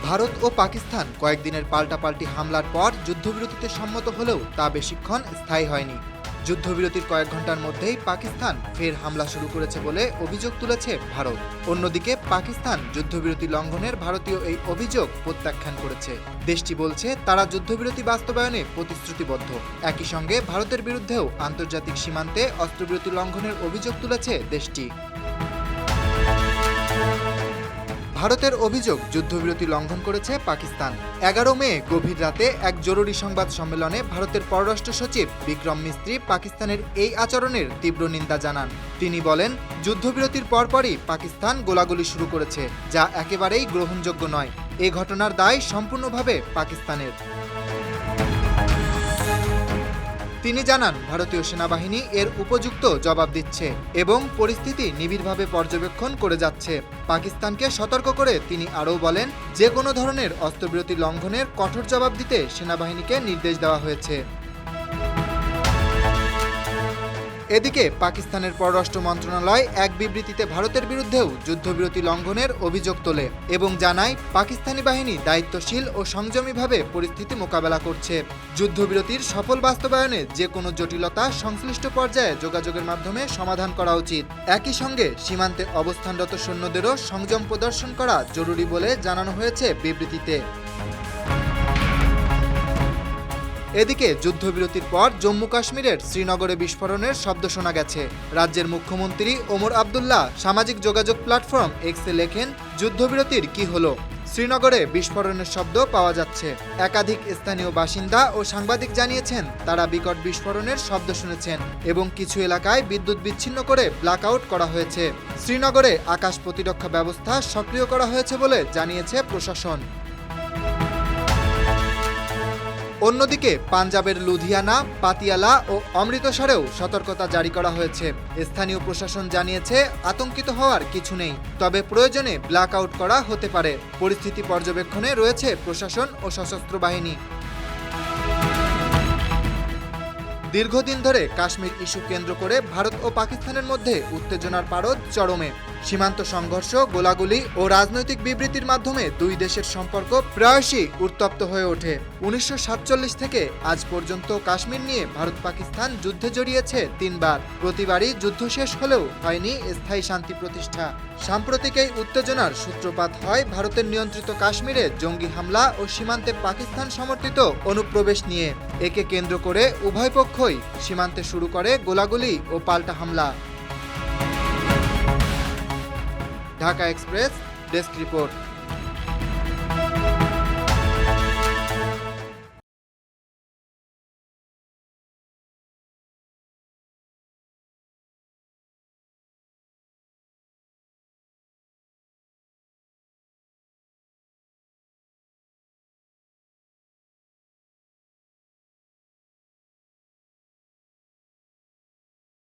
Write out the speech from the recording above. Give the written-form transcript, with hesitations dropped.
ভারত ও পাকিস্তান কয়েকদিনের পাল্টাপাল্টি হামলার পর যুদ্ধবিরতিতে সম্মত হলেও তা বেশিক্ষণ স্থায়ী হয়নি। যুদ্ধবিরতির কয়েক ঘন্টার মধ্যেই পাকিস্তান ফের হামলা শুরু করেছে বলে অভিযোগ তুলেছে ভারত। অন্যদিকে পাকিস্তান যুদ্ধবিরতি লঙ্ঘনের ভারতীয় এই অভিযোগ প্রত্যাখ্যান করেছে। দেশটি বলছে তারা যুদ্ধবিরতি বাস্তবায়নে প্রতিশ্রুতিবদ্ধ। একই সঙ্গে ভারতের বিরুদ্ধেও আন্তর্জাতিক সীমান্তে অস্ত্রবিরতি লঙ্ঘনের অভিযোগ তুলেছে দেশটি। ভারতের অভিযোগ যুদ্ধবিরতি লঙ্ঘন করেছে পাকিস্তান। 11 মে গভীর রাতে এক জরুরি সংবাদ সম্মেলনে ভারতের পররাষ্ট্র সচিব বিক্রম মিস্ত্রি পাকিস্তানের এই আচরণের তীব্র নিন্দা জানান। তিনি বলেন, যুদ্ধবিরতির পরপরই পাকিস্তান গোলাগুলি শুরু করেছে, যা একেবারেই গ্রহণযোগ্য নয়। এই ঘটনার দায় সম্পূর্ণভাবে পাকিস্তানের। তিনি জানান, ভারতীয় সেনাবাহিনী এর উপযুক্ত জবাব দিচ্ছে এবং পরিস্থিতি নিবিড়ভাবে পর্যবেক্ষণ করে যাচ্ছে। পাকিস্তানকে সতর্ক করে তিনি আরও বলেন, যে কোনো ধরনের অস্ত্রবিরতি লঙ্ঘনের কঠোর জবাব দিতে সেনাবাহিনীকে নির্দেশ দেওয়া হয়েছে। এদিকে পাকিস্তানের পররাষ্ট্র মন্ত্রণালয় এক বিবৃতিতে ভারতের বিরুদ্ধেও যুদ্ধবিরতি লঙ্ঘনের অভিযোগ তোলে এবং জানায়, পাকিস্তানি বাহিনী দায়িত্বশীল ও সংযমীভাবে পরিস্থিতি মোকাবেলা করছে। যুদ্ধবিরতির সফল বাস্তবায়নে যে কোনো জটিলতা সংশ্লিষ্ট পর্যায়ে যোগাযোগের মাধ্যমে সমাধান করা উচিত। একই সঙ্গে সীমান্তে অবস্থানরত সৈন্যদেরও সংযম প্রদর্শন করা জরুরি বলে জানানো হয়েছে বিবৃতিতে। এদিকে যুদ্ধবিরতির পর জম্মু কাশ্মীরের শ্রীনগরে বিস্ফোরণের শব্দ শোনা গেছে। রাজ্যের মুখ্যমন্ত্রী ওমর আবদুল্লাহ সামাজিক যোগাযোগ প্ল্যাটফর্ম এক্সে লেখেন, যুদ্ধবিরতির কি হলো? শ্রীনগরে বিস্ফোরণের শব্দ পাওয়া যাচ্ছে। একাধিক স্থানীয় বাসিন্দা ও সাংবাদিক জানিয়েছেন, তারা বিকট বিস্ফোরণের শব্দ শুনেছেন এবং কিছু এলাকায় বিদ্যুৎ বিচ্ছিন্ন করে ব্ল্যাকআউট করা হয়েছে। শ্রীনগরে আকাশ প্রতিরক্ষা ব্যবস্থা সক্রিয় করা হয়েছে বলে জানিয়েছে প্রশাসন। অন্যদিকে পাঞ্জাবের লুধিয়ানা, পাতিয়ালা ও অমৃতসরেও সতর্কতা জারি করা হয়েছে। স্থানীয় প্রশাসন জানিয়েছে, আতঙ্কিত হওয়ার কিছু নেই, তবে প্রয়োজনে ব্ল্যাকআউট করা হতে পারে। পরিস্থিতি পর্যবেক্ষণে রয়েছে প্রশাসন ও সশস্ত্র বাহিনী। দীর্ঘদিন ধরে কাশ্মীর ইস্যু কেন্দ্র করে ভারত ও পাকিস্তানের মধ্যে উত্তেজনার পারদ চরমে। সীমান্ত সংঘর্ষ, গোলাগুলি ও রাজনৈতিক বিবৃতির মাধ্যমে দুই দেশের সম্পর্ক প্রায়শই উত্তপ্ত হয়ে ওঠে। 1947 থেকে আজ পর্যন্ত কাশ্মীর নিয়ে ভারত পাকিস্তান যুদ্ধে জড়িয়েছে 3 বার। প্রতিবারই যুদ্ধ শেষ হলেও হয়নি স্থায়ী শান্তি প্রতিষ্ঠা। সাম্প্রতিক এই উত্তেজনার সূত্রপাত হয় ভারতের নিয়ন্ত্রিত কাশ্মীরে জঙ্গি হামলা ও সীমান্তে পাকিস্তান সমর্থিত অনুপ্রবেশ নিয়ে। একে কেন্দ্র করে উভয় পক্ষই সীমান্তে শুরু করে গোলাগুলি ও পাল্টা হামলা। Dhaka express desk report.